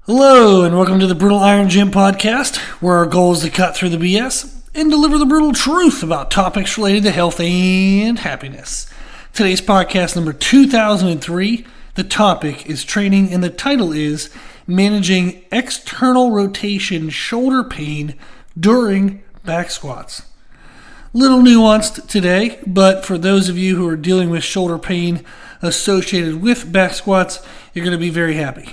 Hello, and welcome to the Brutal Iron Gym podcast, where our goal is to cut through the BS and deliver the brutal truth about topics related to health and happiness. Today's podcast number 2003. The topic is training, and the title is Managing External Rotation Shoulder Pain During Back Squats. Little nuanced today, but for those of you who are dealing with shoulder pain associated with back squats, you're going to be very happy.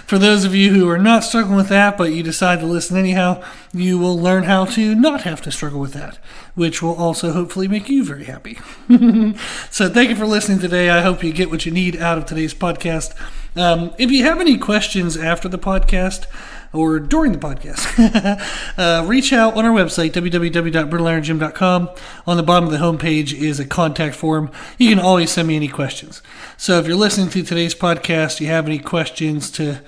For those of you who are not struggling with that, but you decide to listen anyhow, you will learn how to not have to struggle with that, which will also hopefully make you very happy. So thank you for listening today. I hope you get what you need out of today's podcast. If you have any questions after the podcast, or during the podcast, reach out on our website, www.brutalirongym.com. On the bottom of the homepage is a contact form. You can always send me any questions. So if you're listening to today's podcast, you have any questions to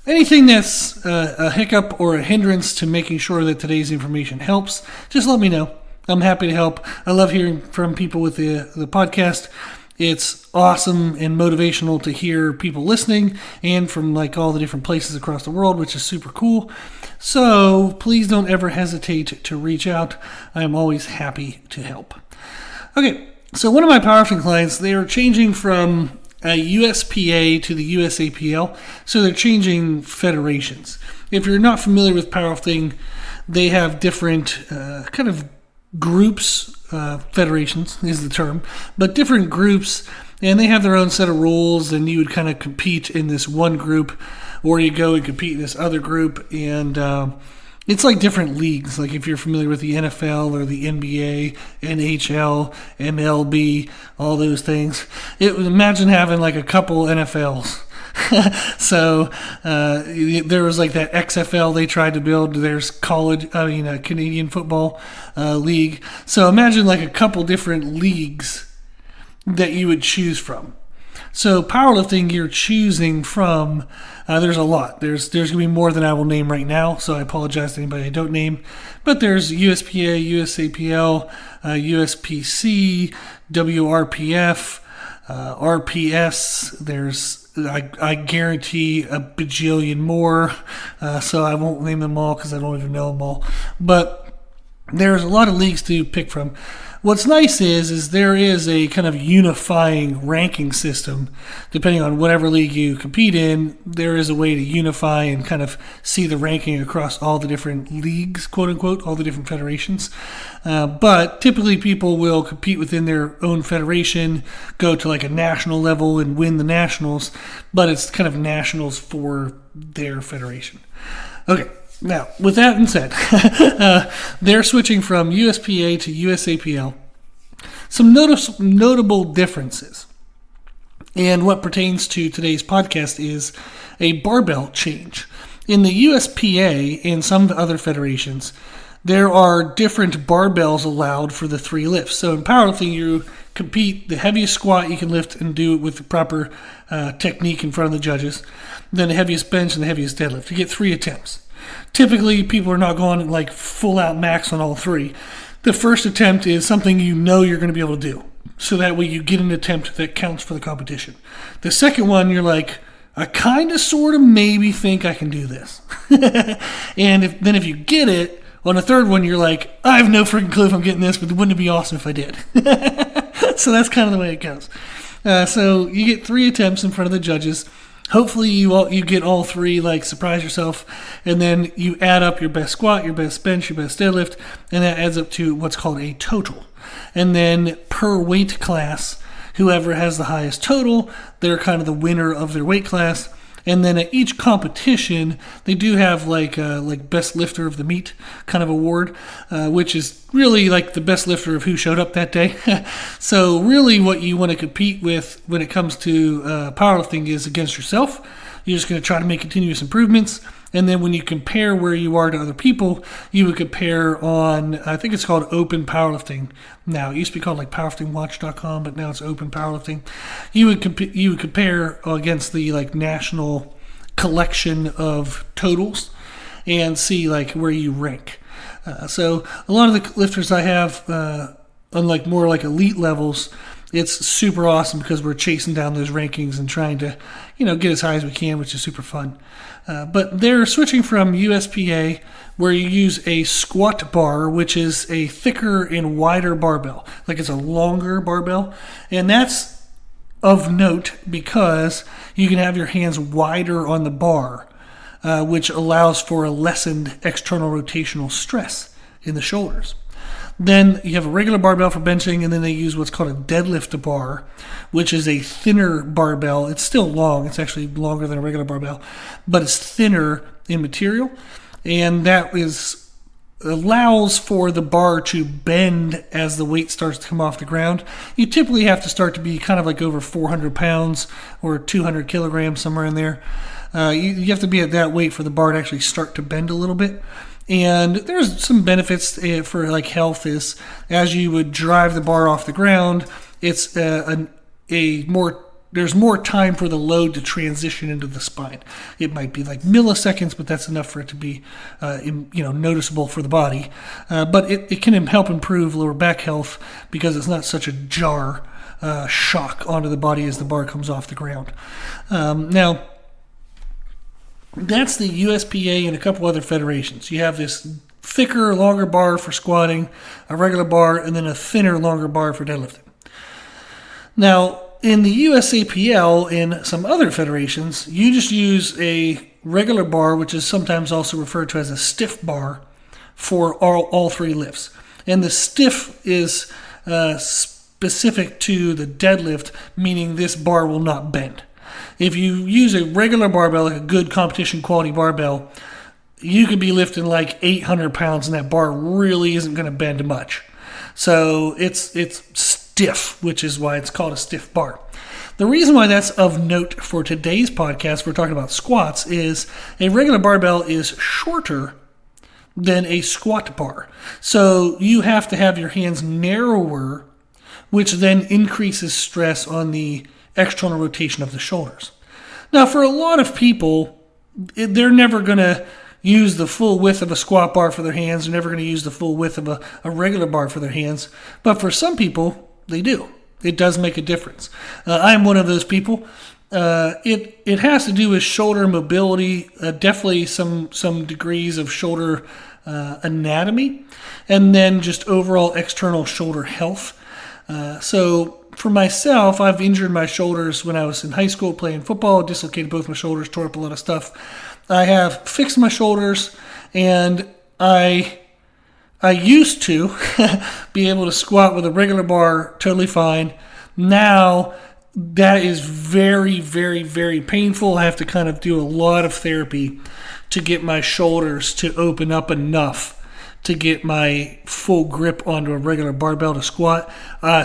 anything that's a hiccup or a hindrance to making sure that today's information helps, just let me know. I'm happy to help. I love hearing from people with the podcast. It's awesome and motivational to hear people listening and from like all the different places across the world, which is super cool. So please don't ever hesitate to reach out. I am always happy to help. Okay, so one of my powerlifting clients, they are changing from a USPA to the USAPL. So they're changing federations. If you're not familiar with powerlifting, they have different kind of groups, federations is the term, but different groups, and they have their own set of rules, and you would kind of compete in this one group, or you go and compete in this other group, and it's like different leagues. Like if you're familiar with the NFL or the NBA, NHL, MLB, all those things, imagine having like a couple NFLs. So there was like that XFL they tried to build. There's Canadian football league. So imagine like a couple different leagues that you would choose from. So powerlifting, you're choosing from. There's a lot. There's going to be more than I will name right now. So I apologize to anybody I don't name. But there's USPA, USAPL, USPC, WRPF. RPS, there's, I guarantee a bajillion more, so I won't name them all because I don't even know them all, but there's a lot of leagues to pick from. What's nice is there is a kind of unifying ranking system. Depending on whatever league you compete in, there is a way to unify and kind of see the ranking across all the different leagues, quote unquote, all the different federations. But typically people will compete within their own federation, go to like a national level and win the nationals, but it's kind of nationals for their federation. Okay. Now, with that being said, they're switching from USPA to USAPL. Some notable differences. And what pertains to today's podcast is a barbell change. In the USPA and some other federations, there are different barbells allowed for the three lifts. So in powerlifting, you compete the heaviest squat you can lift and do it with the proper technique in front of the judges, then the heaviest bench and the heaviest deadlift. You get 3 attempts. Typically, people are not going like full out max on all 3. The first attempt is something you know you're going to be able to do. So that way you get an attempt that counts for the competition. The second one, you're like, I kind of sort of maybe think I can do this. And if you get it, on the third one, you're like, I have no freaking clue if I'm getting this, but wouldn't it be awesome if I did? So that's kind of the way it goes. So you get 3 attempts in front of the judges. Hopefully you get all 3, like surprise yourself, and then you add up your best squat, your best bench, your best deadlift, and that adds up to what's called a total. And then per weight class, whoever has the highest total, they're kind of the winner of their weight class. And then at each competition, they do have like best lifter of the meet kind of award, which is really like the best lifter of who showed up that day. So really what you want to compete with when it comes to powerlifting is against yourself. You're just going to try to make continuous improvements. And then when you compare where you are to other people, you would compare on, I think it's called Open Powerlifting. Now, it used to be called like powerliftingwatch.com, but now it's Open Powerlifting. You would compare against the like national collection of totals and see like where you rank. So a lot of the lifters I have on like more like elite levels, it's super awesome because we're chasing down those rankings and trying to, get as high as we can, which is super fun. But they're switching from USPA, where you use a squat bar, which is a thicker and wider barbell. Like it's a longer barbell. And that's of note because you can have your hands wider on the bar, which allows for a lessened external rotational stress in the shoulders. Then you have a regular barbell for benching, and then they use what's called a deadlift bar, which is a thinner barbell. It's still long. It's actually longer than a regular barbell, but it's thinner in material, and that allows for the bar to bend as the weight starts to come off the ground. You typically have to start to be kind of like over 400 pounds or 200 kilograms, somewhere in there. You have to be at that weight for the bar to actually start to bend a little bit. And there's some benefits for like health is as you would drive the bar off the ground, it's there's more time for the load to transition into the spine. It might be like milliseconds, but that's enough for it to be noticeable for the body. But it can help improve lower back health because it's not such a shock onto the body as the bar comes off the ground. Now, that's the USPA and a couple other federations. You have this thicker, longer bar for squatting, a regular bar, and then a thinner, longer bar for deadlifting. Now, in the USAPL and some other federations, you just use a regular bar, which is sometimes also referred to as a stiff bar, for all three lifts. And the stiff is specific to the deadlift, meaning this bar will not bend. If you use a regular barbell, like a good competition quality barbell, you could be lifting like 800 pounds and that bar really isn't going to bend much. So it's stiff, which is why it's called a stiff bar. The reason why that's of note for today's podcast, we're talking about squats, is a regular barbell is shorter than a squat bar. So you have to have your hands narrower, which then increases stress on the external rotation of the shoulders. Now, for a lot of people, they're never going to use the full width of a squat bar for their hands. They're never going to use the full width of a regular bar for their hands. But for some people, they do. It does make a difference. I'm one of those people. It has to do with shoulder mobility, definitely some degrees of shoulder anatomy, and then just overall external shoulder health. So for myself, I've injured my shoulders when I was in high school playing football, dislocated both my shoulders, tore up a lot of stuff. I have fixed my shoulders, and I used to be able to squat with a regular bar totally fine. Now, that is very, very, very painful. I have to kind of do a lot of therapy to get my shoulders to open up enough to get my full grip onto a regular barbell to squat.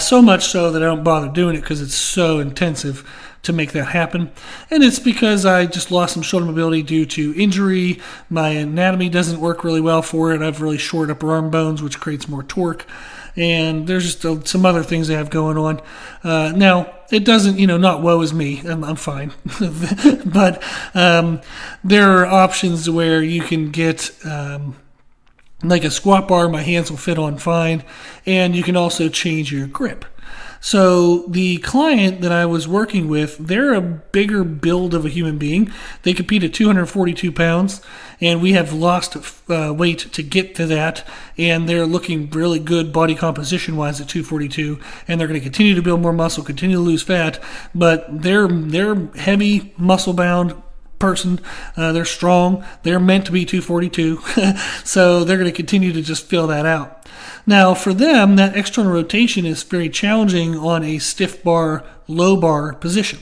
So much so that I don't bother doing it because it's so intensive to make that happen. And it's because I just lost some shoulder mobility due to injury. My anatomy doesn't work really well for it. I have really short upper arm bones, which creates more torque. And there's just some other things I have going on. Now, it doesn't, not woe is me. I'm fine. But there are options where you can get like a squat bar, my hands will fit on fine, and you can also change your grip. So the client that I was working with, they're a bigger build of a human being. They compete at 242 pounds, and we have lost weight to get to that, and they're looking really good body composition-wise at 242, and they're going to continue to build more muscle, continue to lose fat, but they're heavy, muscle-bound person. They're strong. They're meant to be 242, so they're going to continue to just fill that out. Now, for them, that external rotation is very challenging on a stiff bar, low bar position.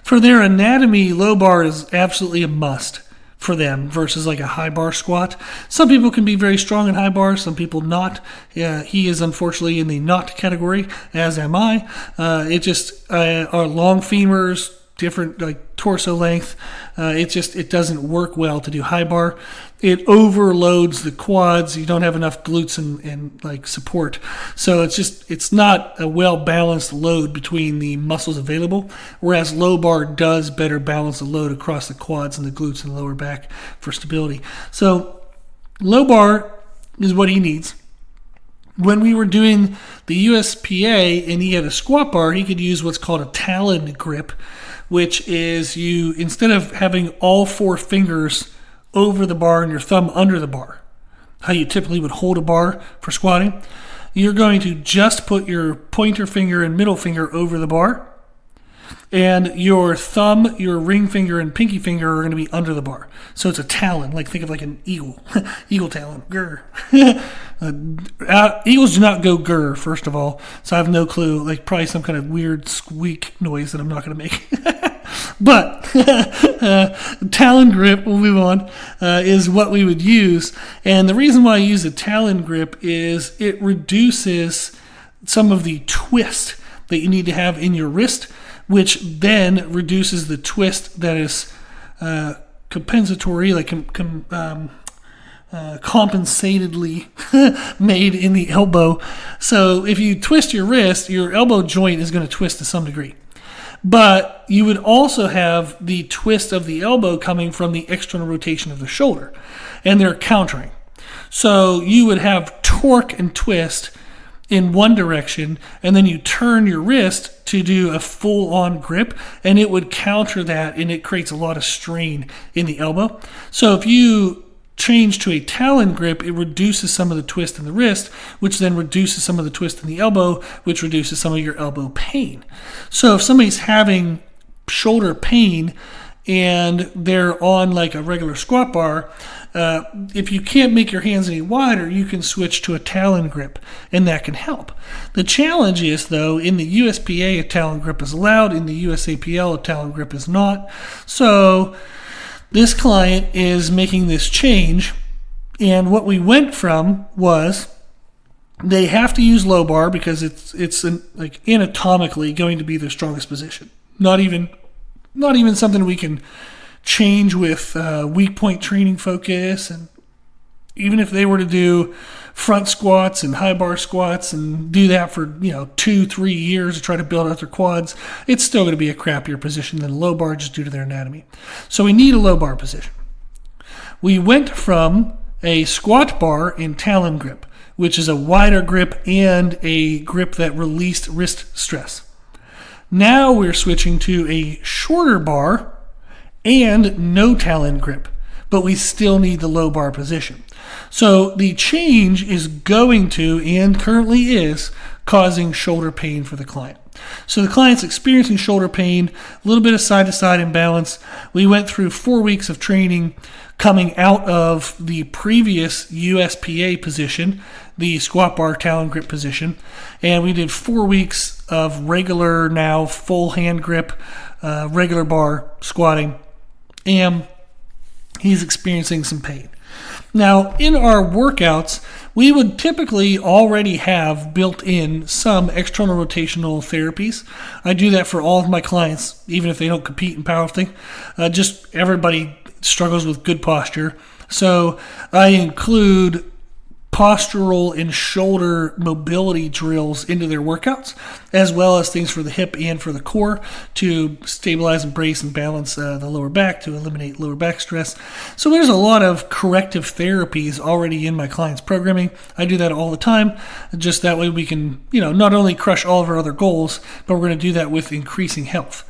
For their anatomy, low bar is absolutely a must for them versus like a high bar squat. Some people can be very strong in high bar, some people not. He is unfortunately in the not category, as am I. Our long femurs, different like torso length. It doesn't work well to do high bar. It overloads the quads. You don't have enough glutes and like support. So it's not a well balanced load between the muscles available. Whereas low bar does better balance the load across the quads and the glutes and the lower back for stability. So low bar is what he needs. When we were doing the USPA and he had a squat bar, he could use what's called a talon grip, which is you, instead of having all 4 fingers over the bar and your thumb under the bar, how you typically would hold a bar for squatting, you're going to just put your pointer finger and middle finger over the bar, and your thumb, your ring finger, and pinky finger are going to be under the bar. So it's a talon, like think of like an eagle. Eagle talon. Grr. Eagles do not go grr, first of all. So I have no clue. Like probably some kind of weird squeak noise that I'm not going to make. But talon grip, we'll move on, is what we would use. And the reason why I use a talon grip is it reduces some of the twist that you need to have in your wrist, which then reduces the twist that is compensatory, like compensatedly made in the elbow. So if you twist your wrist, your elbow joint is going to twist to some degree. But you would also have the twist of the elbow coming from the external rotation of the shoulder, and they're countering. So you would have torque and twist in one direction, and then you turn your wrist to do a full-on grip, and it would counter that, and it creates a lot of strain in the elbow. So if you change to a talon grip, it reduces some of the twist in the wrist, which then reduces some of the twist in the elbow, which reduces some of your elbow pain. So if somebody's having shoulder pain and they're on like a regular squat bar, if you can't make your hands any wider, you can switch to a talon grip, and that can help. The challenge is, though, in the USPA, a talon grip is allowed. In the USAPL, a talon grip is not. So this client is making this change, and what we went from was they have to use low bar because it's like anatomically going to be their strongest position. Not even something we can change with weak point training focus, and even if they were to do front squats and high bar squats and do that for 2-3 years to try to build out their quads, it's still going to be a crappier position than a low bar just due to their anatomy. So we need a low bar position. We went from a squat bar in talon grip, which is a wider grip and a grip that released wrist stress. Now we're switching to a shorter bar and no talon grip, but we still need the low bar position. So the change is going to, and currently is, causing shoulder pain for the client. So the client's experiencing shoulder pain, a little bit of side-to-side imbalance. We went through 4 weeks of training coming out of the previous USPA position, the squat bar talon grip position, and we did 4 weeks of regular, now full hand grip, regular bar squatting, and he's experiencing some pain. Now, in our workouts, we would typically already have built in some external rotational therapies. I do that for all of my clients, even if they don't compete in powerlifting. Just everybody struggles with good posture. So I include postural and shoulder mobility drills into their workouts, as well as things for the hip and for the core to stabilize and brace and balance the lower back to eliminate lower back stress. So there's a lot of corrective therapies already in my clients' programming. I do that all the time. Just that way we can, not only crush all of our other goals, but we're going to do that with increasing health.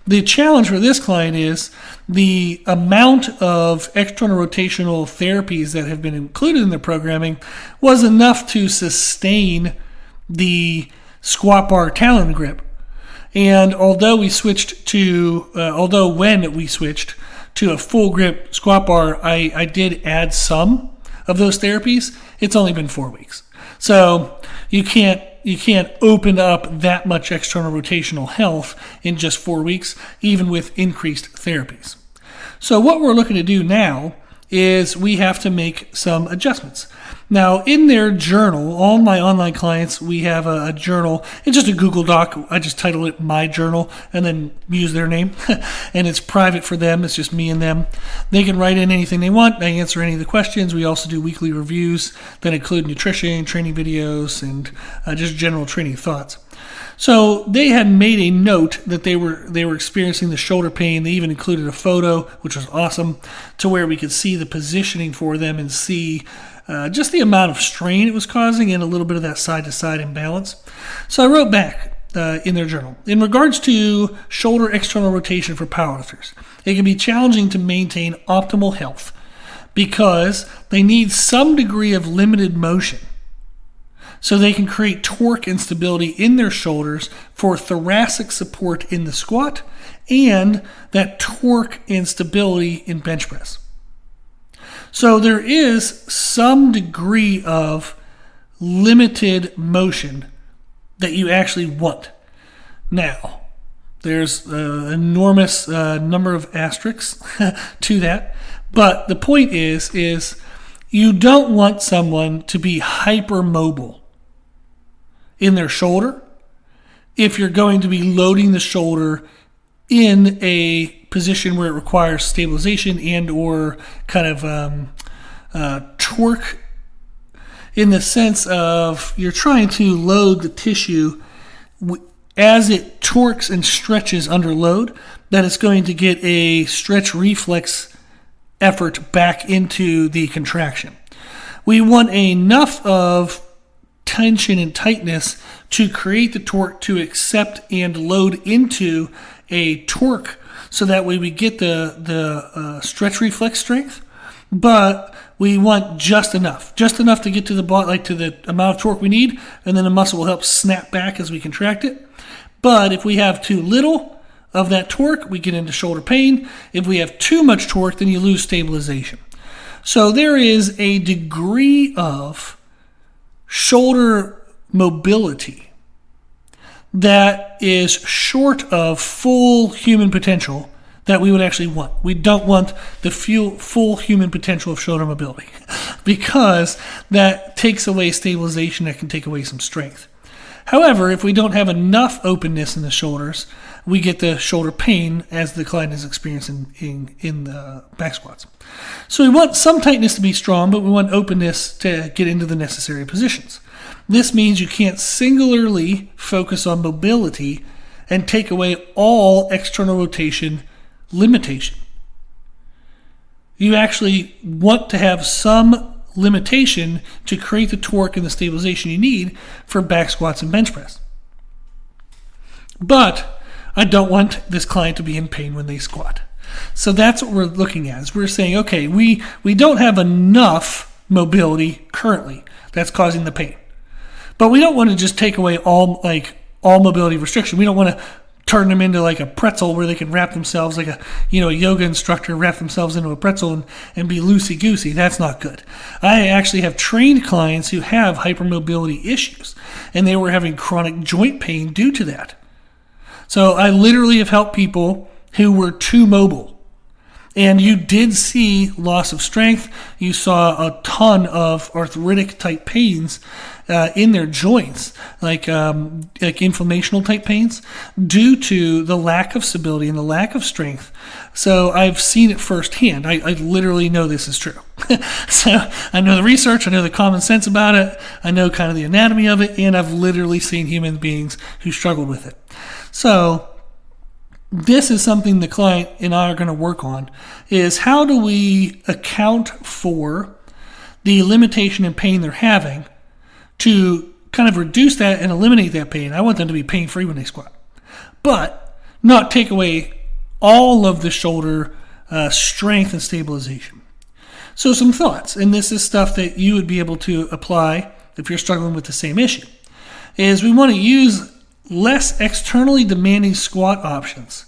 The challenge for this client is the amount of external rotational therapies that have been included in the programming was enough to sustain the squat bar talon grip. And when we switched to a full grip squat bar, I did add some of those therapies. It's only been 4 weeks. So you can't open up that much external rotational health in just 4 weeks, even with increased therapies. So what we're looking to do now is we have to make some adjustments. Now, in their journal, all my online clients, we have a journal. It's just a Google Doc. I just title it My Journal and then use their name. And it's private for them. It's just me and them. They can write in anything they want. I answer any of the questions. We also do weekly reviews that include nutrition, training videos, and just general training thoughts. So they had made a note that they were experiencing the shoulder pain. They even included a photo, which was awesome, to where we could see the positioning for them and see just the amount of strain it was causing and a little bit of that side-to-side imbalance. So I wrote back in their journal, in regards to shoulder external rotation for powerlifters, it can be challenging to maintain optimal health because they need some degree of limited motion so they can create torque and stability in their shoulders for thoracic support in the squat and that torque and stability in bench press. So there is some degree of limited motion that you actually want. Now, there's an enormous number of asterisks to that, but the point is you don't want someone to be hypermobile in their shoulder if you're going to be loading the shoulder in a position where it requires stabilization and or kind of torque, in the sense of you're trying to load the tissue as it torques and stretches under load, that it's going to get a stretch reflex effort back into the contraction. We want enough of tension and tightness to create the torque to accept and load into a torque, so that way we get the stretch reflex strength, but we want just enough to get to the amount of torque we need, and then the muscle will help snap back as we contract it. But if we have too little of that torque, we get into shoulder pain. If we have too much torque, then you lose stabilization. So there is a degree of shoulder mobility that is short of full human potential that we would actually want. We don't want the full human potential of shoulder mobility because that takes away stabilization, that can take away some strength. However, if we don't have enough openness in the shoulders, we get the shoulder pain as the client is experiencing in the back squats. So we want some tightness to be strong, but we want openness to get into the necessary positions. This means you can't singularly focus on mobility and take away all external rotation limitation. You actually want to have some limitation to create the torque and the stabilization you need for back squats and bench press. But I don't want this client to be in pain when they squat. So that's what we're looking at. Is we're saying, okay, we don't have enough mobility currently that's causing the pain. But we don't want to just take away all mobility restriction. We don't want to turn them into like a pretzel where they can wrap themselves like a yoga instructor, wrap themselves into a pretzel and be loosey-goosey. That's not good. I actually have trained clients who have hypermobility issues, and they were having chronic joint pain due to that. So I literally have helped people who were too mobile. And you did see loss of strength. You saw a ton of arthritic type pains in their joints, like inflammational type pains, due to the lack of stability and the lack of strength. So I've seen it firsthand. I literally know this is true. So I know the research, I know the common sense about it, I know kind of the anatomy of it, and I've literally seen human beings who struggled with it. So this is something the client and I are going to work on, is how do we account for the limitation and pain they're having to kind of reduce that and eliminate that pain. I want them to be pain-free when they squat, but not take away all of the shoulder strength and stabilization. So some thoughts, and this is stuff that you would be able to apply if you're struggling with the same issue, is we want to use less externally demanding squat options,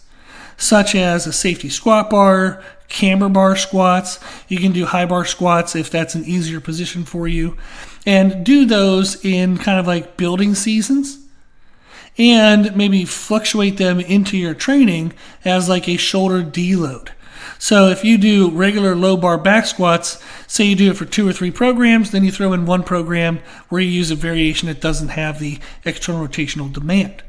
such as a safety squat bar, camber bar squats. You can do high bar squats if that's an easier position for you, and do those in kind of like building seasons, and maybe fluctuate them into your training as like a shoulder deload. So if you do regular low bar back squats, say you do it for 2 or 3 programs, then you throw in one program where you use a variation that doesn't have the external rotational demand.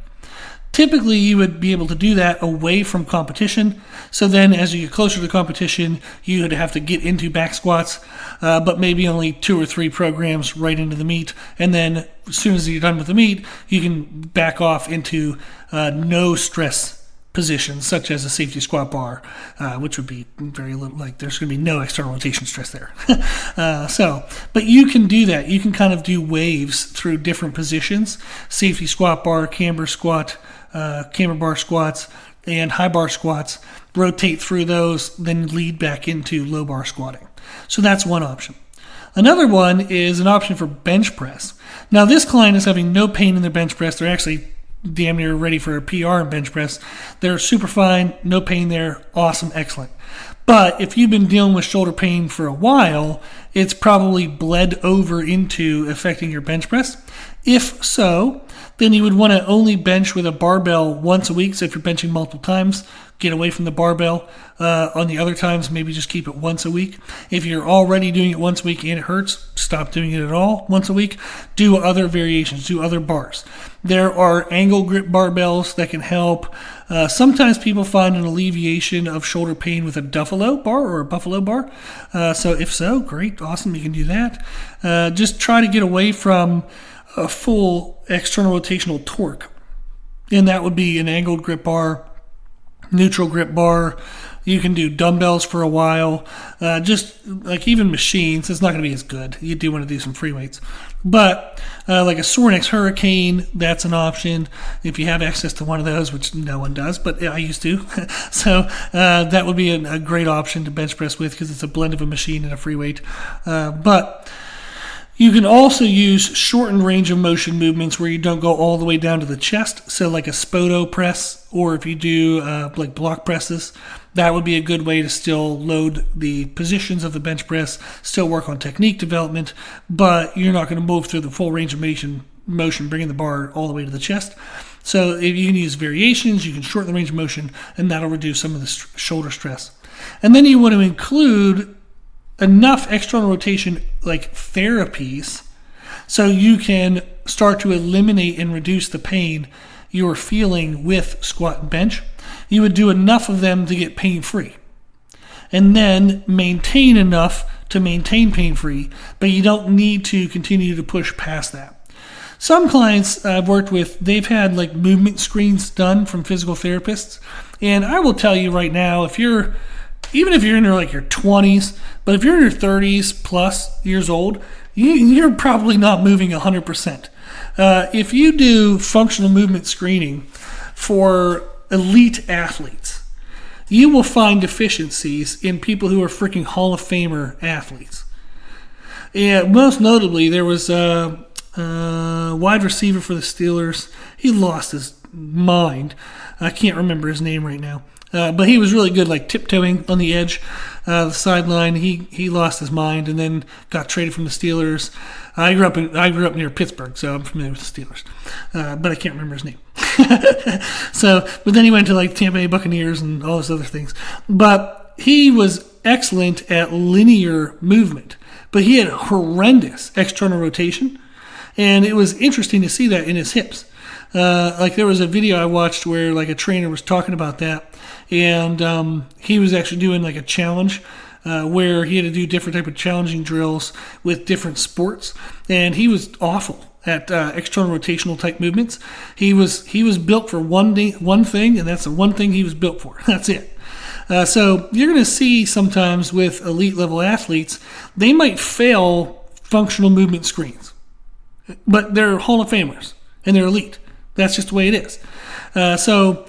Typically, you would be able to do that away from competition. So then as you get closer to the competition, you would have to get into back squats, but maybe only 2 or 3 programs right into the meet. And then as soon as you're done with the meet, you can back off into no stress positions, such as a safety squat bar, which would be very little, like there's going to be no external rotation stress there. But you can do that. You can kind of do waves through different positions: safety squat bar, camber squat, camber bar squats, and high bar squats. Rotate through those, then lead back into low bar squatting. So that's one option. Another one is an option for bench press. Now, this client is having no pain in their bench press. They're actually damn near ready for a PR in bench press. They're super fine, no pain there, awesome, excellent. But if you've been dealing with shoulder pain for a while, it's probably bled over into affecting your bench press. If so, then you would want to only bench with a barbell once a week. So if you're benching multiple times, get away from the barbell. On the other times, maybe just keep it once a week. If you're already doing it once a week and it hurts, stop doing it at all once a week. Do other variations, do other bars. There are angle grip barbells that can help. Sometimes people find an alleviation of shoulder pain with a Duffalo bar or a Buffalo bar. So if so, great, awesome, you can do that. Just try to get away from a full external rotational torque. And that would be an angled grip bar, neutral grip bar. You can do dumbbells for a while. Just like even machines, it's not going to be as good. You do want to do some free weights. But like a Sorinex Hurricane, that's an option if you have access to one of those, which no one does, but I used to. So that would be a great option to bench press with because it's a blend of a machine and a free weight. But you can also use shortened range of motion movements where you don't go all the way down to the chest. So like a Spoto press, or if you do like block presses, that would be a good way to still load the positions of the bench press, still work on technique development, but you're not going to move through the full range of motion, bringing the bar all the way to the chest. So if you can use variations, you can shorten the range of motion, and that'll reduce some of the shoulder stress. And then you want to include enough external rotation like therapies so you can start to eliminate and reduce the pain you're feeling with squat and bench. You would do enough of them to get pain-free and then maintain enough to maintain pain-free, but you don't need to continue to push past that. Some clients I've worked with, they've had like movement screens done from physical therapists, and I will tell you right now, even if you're in your 20s, but if you're in your 30s plus years old, you're probably not moving 100%. If you do functional movement screening for elite athletes, you will find deficiencies in people who are freaking Hall of Famer athletes. And most notably, there was a wide receiver for the Steelers. He lost his mind. I can't remember his name right now. But he was really good, like tiptoeing on the edge, the sideline. He lost his mind and then got traded from the Steelers. I grew up near Pittsburgh, so I'm familiar with the Steelers, but I can't remember his name. But then he went to like Tampa Bay Buccaneers and all those other things. But he was excellent at linear movement, but he had horrendous external rotation, and it was interesting to see that in his hips. Like there was a video I watched where like a trainer was talking about that. And he was actually doing like a challenge where he had to do different type of challenging drills with different sports, and he was awful at external rotational type movements. He was built for one thing, and that's the one thing he was built for. That's it. So you're going to see sometimes with elite level athletes, they might fail functional movement screens, but they're Hall of Famers and they're elite. That's just the way it is. So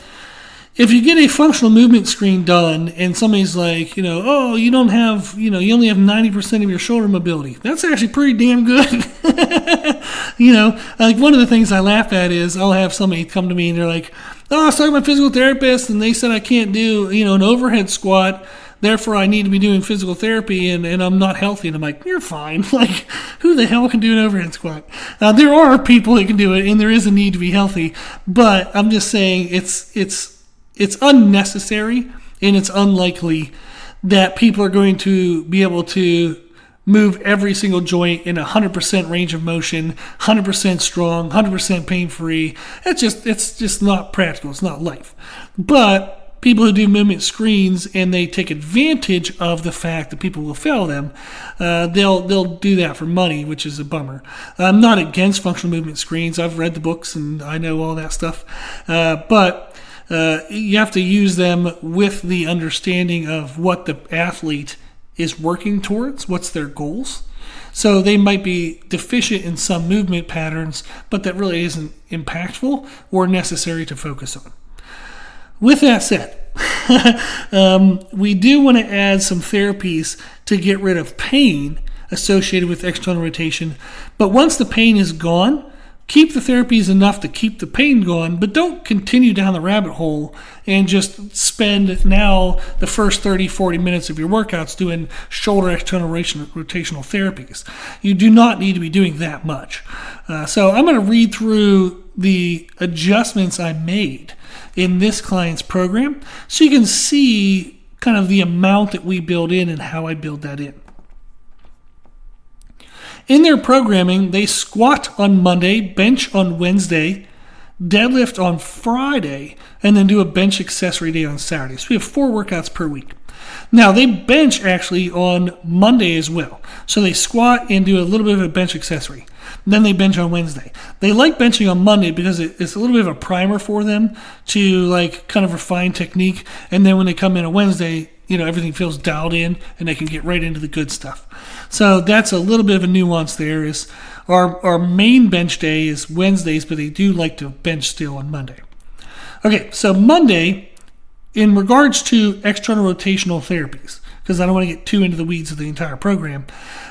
if you get a functional movement screen done and somebody's like, oh, you don't have, you only have 90% of your shoulder mobility, that's actually pretty damn good. Like one of the things I laugh at is I'll have somebody come to me and they're like, oh, I was talking to my physical therapist and they said I can't do, an overhead squat. Therefore, I need to be doing physical therapy and I'm not healthy. And I'm like, you're fine. Like, who the hell can do an overhead squat? There are people that can do it and there is a need to be healthy. But I'm just saying it's unnecessary and it's unlikely that people are going to be able to move every single joint in 100% range of motion, 100% strong, 100% pain-free. It's just not practical. It's not life. But people who do movement screens and they take advantage of the fact that people will fail them, they'll do that for money, which is a bummer. I'm not against functional movement screens. I've read the books and I know all that stuff. But you have to use them with the understanding of what the athlete is working towards, what's their goals. So they might be deficient in some movement patterns, but that really isn't impactful or necessary to focus on. With that said, we do want to add some therapies to get rid of pain associated with external rotation. But once the pain is gone, keep the therapies enough to keep the pain gone, but don't continue down the rabbit hole and just spend now the first 30, 40 minutes of your workouts doing shoulder external rotational therapies. You do not need to be doing that much. So I'm going to read through the adjustments I made in this client's program so you can see kind of the amount that we build in and how I build that in. In their programming, they squat on Monday, bench on Wednesday, deadlift on Friday, and then do a bench accessory day on Saturday. So we have 4 workouts per week. Now, they bench actually on Monday as well. So they squat and do a little bit of a bench accessory. Then they bench on Wednesday. They like benching on Monday because it's a little bit of a primer for them to like kind of refine technique. And then when they come in on Wednesday, everything feels dialed in and they can get right into the good stuff. So that's a little bit of a nuance there. Is our main bench day is Wednesdays, but they do like to bench still on Monday. Okay, so Monday, in regards to external rotational therapies, because I don't want to get too into the weeds of the entire program,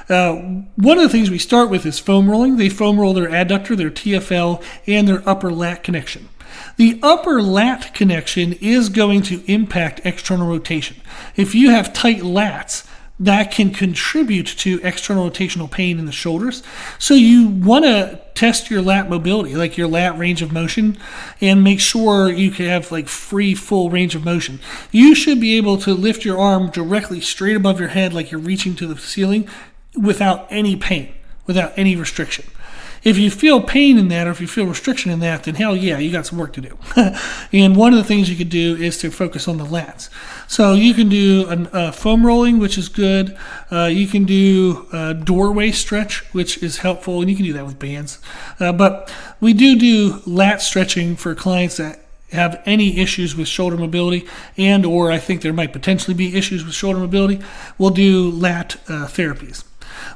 one of the things we start with is foam rolling. They foam roll their adductor, their TFL, and their upper lat connection. The upper lat connection is going to impact external rotation. If you have tight lats, that can contribute to external rotational pain in the shoulders. So you want to test your lat mobility, like your lat range of motion, and make sure you can have like free, full range of motion. You should be able to lift your arm directly straight above your head like you're reaching to the ceiling without any pain, without any restriction. If you feel pain in that or if you feel restriction in that, then hell yeah, you got some work to do. And one of the things you could do is to focus on the lats. So you can do foam rolling, which is good. You can do a doorway stretch, which is helpful, and you can do that with bands. But we do lat stretching for clients that have any issues with shoulder mobility and or I think there might potentially be issues with shoulder mobility. We'll do lat therapies.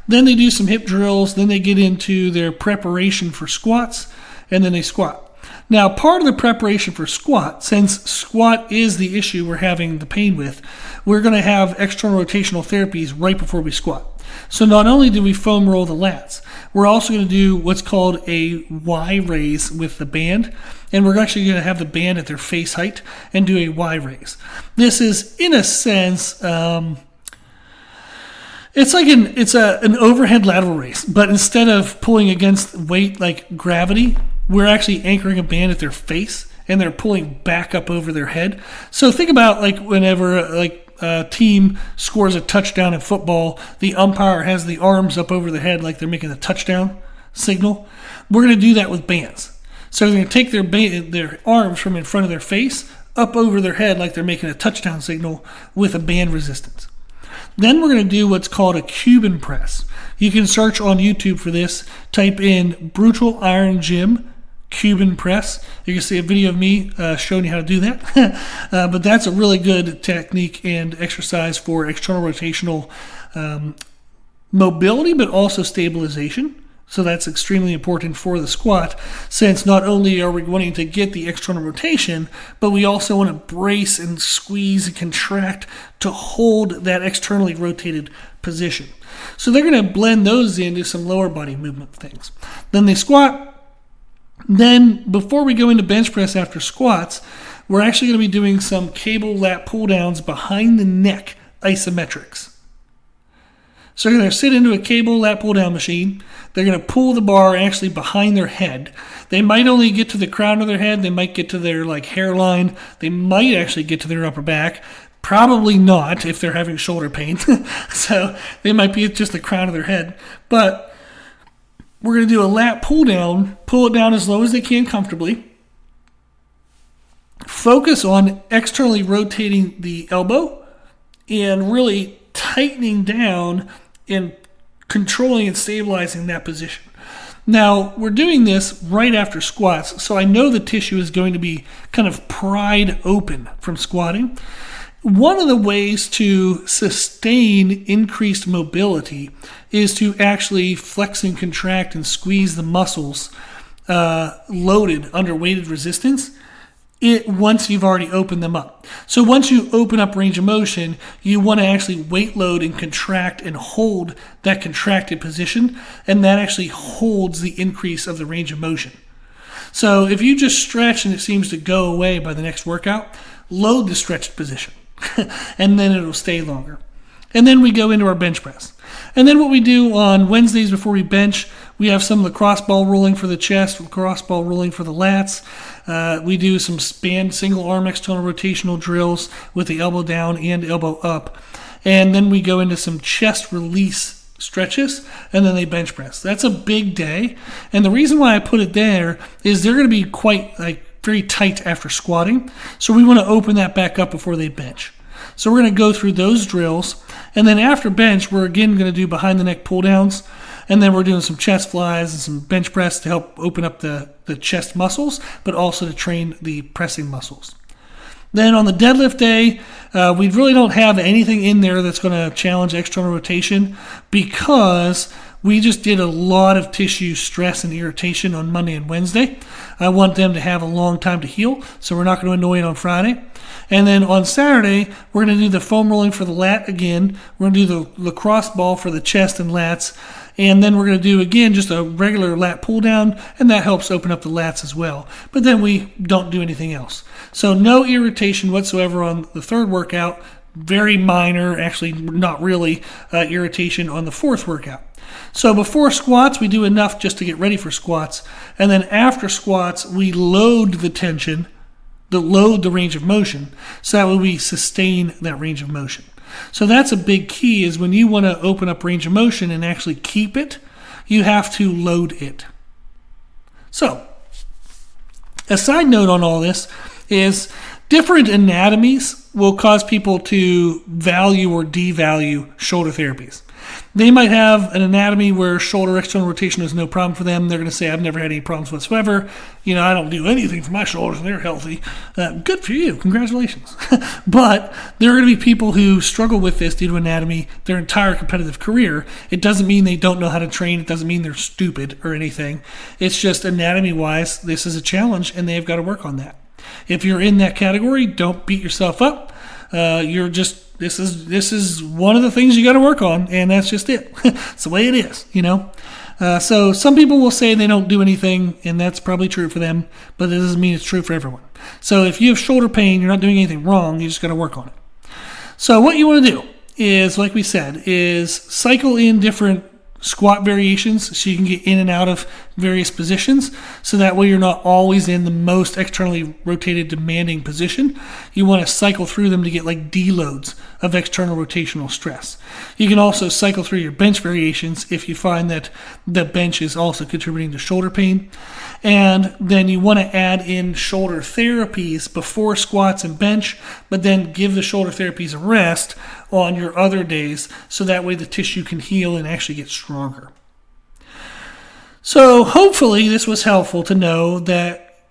Then they do some hip drills. Then they get into their preparation for squats, and then they squat. Now, part of the preparation for squat, since squat is the issue we're having the pain with, we're going to have external rotational therapies right before we squat. So not only do we foam roll the lats, we're also going to do what's called a Y raise with the band, and we're actually going to have the band at their face height and do a Y raise. This is, in a sense, it's like an overhead lateral raise, but instead of pulling against weight like gravity, we're actually anchoring a band at their face and they're pulling back up over their head. So think about like whenever like a team scores a touchdown in football, the umpire has the arms up over the head like they're making a touchdown signal. We're going to do that with bands. So they're going to take their arms from in front of their face up over their head like they're making a touchdown signal with a band resistance. Then we're going to do what's called a Cuban press. You can search on YouTube for this. Type in Brutal Iron Gym Cuban press. You can see a video of me showing you how to do that. But that's a really good technique and exercise for external rotational mobility, but also stabilization. So that's extremely important for the squat, since not only are we wanting to get the external rotation, but we also want to brace and squeeze and contract to hold that externally rotated position. So they're going to blend those into some lower body movement things. Then they squat. Then before we go into bench press after squats, we're actually going to be doing some cable lat pull downs behind the neck isometrics. So they're going to sit into a cable lat pull down machine. They're going to pull the bar actually behind their head. They might only get to the crown of their head. They might get to their like hairline. They might actually get to their upper back. Probably not if they're having shoulder pain. So they might be just the crown of their head. But we're going to do a lat pull down. Pull it down as low as they can comfortably. Focus on externally rotating the elbow and really tightening down and controlling and stabilizing that position. Now, we're doing this right after squats, so I know the tissue is going to be kind of pried open from squatting. One of the ways to sustain increased mobility is to actually flex and contract and squeeze the muscles loaded under weighted resistance once you've already opened them up. So once you open up range of motion, you want to actually weight load and contract and hold that contracted position, and that actually holds the increase of the range of motion. So if you just stretch and it seems to go away by the next workout, load the stretched position and then it'll stay longer. And then we go into our bench press. And then what we do on Wednesdays before we bench, we have some lacrosse ball rolling for the chest, lacrosse ball rolling for the lats. We do some band single arm external rotational drills with the elbow down and elbow up. And then we go into some chest release stretches, and then they bench press. That's a big day. And the reason why I put it there is they're going to be quite very tight after squatting. So we want to open that back up before they bench. So we're going to go through those drills. And then after bench, we're again going to do behind the neck pull downs. And then we're doing some chest flies and some bench press to help open up the chest muscles, but also to train the pressing muscles. Then on the deadlift day, we really don't have anything in there that's going to challenge external rotation because we just did a lot of tissue stress and irritation on Monday and Wednesday. I want them to have a long time to heal, so we're not going to annoy it on Friday. And then on Saturday, we're going to do the foam rolling for the lat again. We're going to do the lacrosse ball for the chest and lats. And then we're going to do, again, just a regular lat pull down, and that helps open up the lats as well. But then we don't do anything else. So no irritation whatsoever on the third workout. Very minor, actually not really, irritation on the fourth workout. So before squats, we do enough just to get ready for squats. And then after squats, we load the tension, load the range of motion, so that way we sustain that range of motion. So that's a big key, is when you want to open up range of motion and actually keep it, you have to load it. So, a side note on all this is different anatomies will cause people to value or devalue shoulder therapies. They might have an anatomy where shoulder external rotation is no problem for them. They're going to say, I've never had any problems whatsoever. I don't do anything for my shoulders and they're healthy. Good for you. Congratulations. But there are going to be people who struggle with this due to anatomy their entire competitive career. It doesn't mean they don't know how to train. It doesn't mean they're stupid or anything. It's just anatomy-wise, this is a challenge and they've got to work on that. If you're in that category, don't beat yourself up. This is one of the things you got to work on, and that's just it. It's the way it is, So some people will say they don't do anything, and that's probably true for them, but it doesn't mean it's true for everyone. So if you have shoulder pain, you're not doing anything wrong. You just got to work on it. So what you want to do is, like we said, is cycle in different squat variations so you can get in and out of various positions, so that way you're not always in the most externally rotated demanding position. You want to cycle through them to get like deloads of external rotational stress. You can also cycle through your bench variations if you find that the bench is also contributing to shoulder pain. And then you want to add in shoulder therapies before squats and bench, but then give the shoulder therapies a rest on your other days, so that way the tissue can heal and actually get stronger. So hopefully this was helpful to know that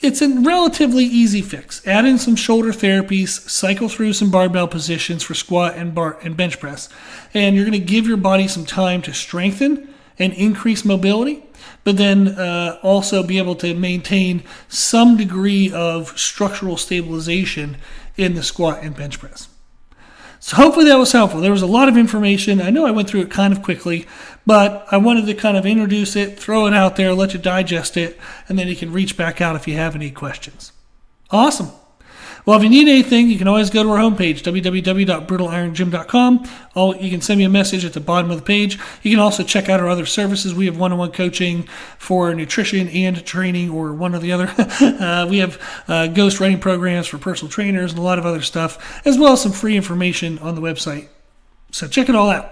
it's a relatively easy fix. Add in some shoulder therapies, cycle through some barbell positions for squat and bench press, and you're going to give your body some time to strengthen and increase mobility, but then also be able to maintain some degree of structural stabilization in the squat and bench press. So hopefully that was helpful. There was a lot of information. I know I went through it kind of quickly, but I wanted to kind of introduce it, throw it out there, let you digest it, and then you can reach back out if you have any questions. Awesome. Well, if you need anything, you can always go to our homepage, www.brutalirongym.com. You can send me a message at the bottom of the page. You can also check out our other services. We have one-on-one coaching for nutrition and training, or one or the other. We have ghost writing programs for personal trainers and a lot of other stuff, as well as some free information on the website. So check it all out.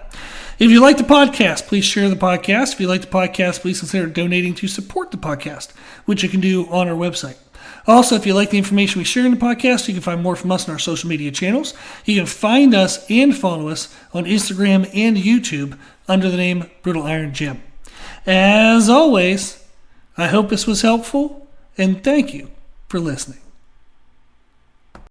If you like the podcast, please share the podcast. If you like the podcast, please consider donating to support the podcast, which you can do on our website. Also, if you like the information we share in the podcast, you can find more from us on our social media channels. You can find us and follow us on Instagram and YouTube under the name Brutal Iron Gym. As always, I hope this was helpful, and thank you for listening.